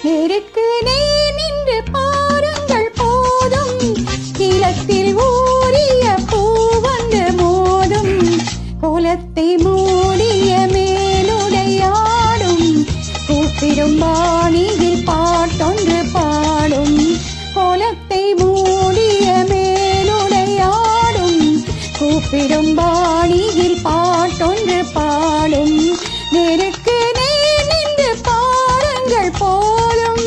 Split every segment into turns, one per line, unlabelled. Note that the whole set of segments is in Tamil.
நேருக்கு நேர் நின்று பாருங்கள் போதும், நிலத்தில் ஊறிய பூ வந்து மோதும். கோலத்தை மூடிய மேலுடையாடும், கூப்பிடும் பாணியில் பாட்டொன்று பாடும். கோலத்தை மூடிய மேலுடையாடும், கூப்பிடும் பாணியில் பாட்டொன்று பாடும். நேருக்கு நேர் நின்று பாருங்கள் போதும்.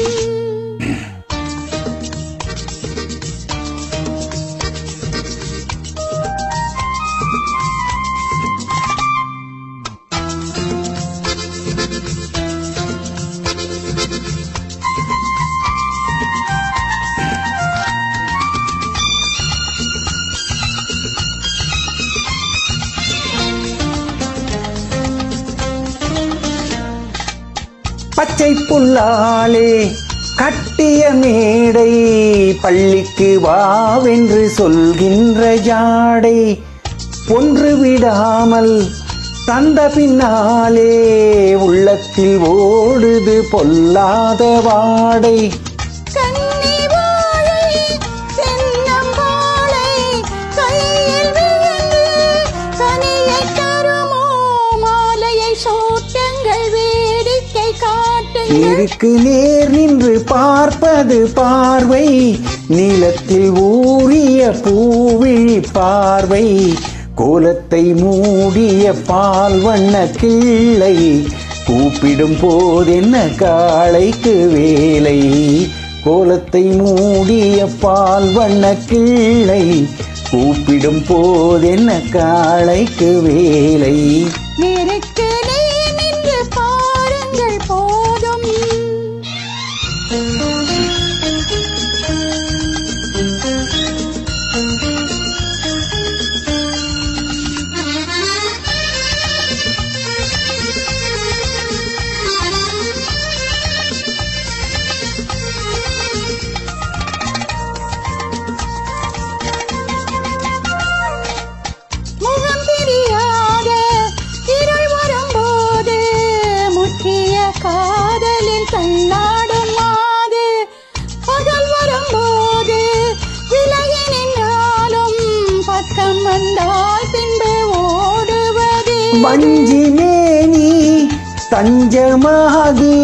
பச்சை புல்லாலே கட்டிய மேடை, பள்ளிக்கு வாவென்று சொல்கின்ற ஜாடை, ஒன்று விடாமல் தந்த பின்னாலே உள்ளத்தில் ஓடுது பொல்லாத வாடை. நேருக்கு நேர் நின்று பார்ப்பது பார்வை, நிலத்தில் ஊறிய பூவிழி பார்வை. கோலத்தை மூடிய பால் வண்ண கிள்ளை, கூப்பிடும் போதென்ன காளைக்கு வேலை. கோலத்தை மூடிய பால் வண்ண கிள்ளை, கூப்பிடும் போதென்ன காளைக்கு வேலை.
நேருக்கு நேர் நின்று பாருங்கள் போதும். முகம் தெரியாத இருள் வரும்போது, முற்றிய காதலில் தள்ளாடும் மாது. பகல் வரும்போது விலகி நின்றாலும், பக்கம் வந்தால் பின்பு ஓடுவது.
வஞ்சி மேனி தஞ்சமாகி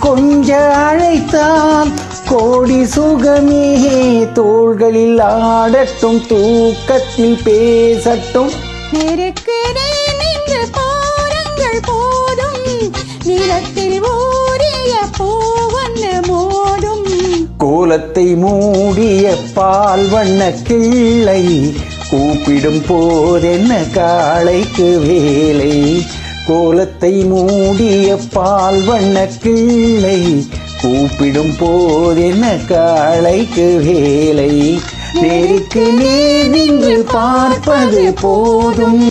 கொஞ்ச அழைத்தால், கோடி சுகமே தோள்களில் ஆடட்டும், தூக்கத்தில் பேசட்டும்.
நேருக்கு நேர் நின்று பாருங்கள் போதும், நிலத்தில் ஊறிய பூ வந்து மோதும்.
கோலத்தை மூடிய பால் வண்ண கிள்ளை, கூப்பிடும் போதென்ன காளைக்கு வேலை. கோலத்தை மூடிய பால் வண்ண கிள்ளை, கூப்பிடும் போதென்ன காளைக்கு வேலை. நேருக்கு நேர் நின்று பார்ப்பது போதும்.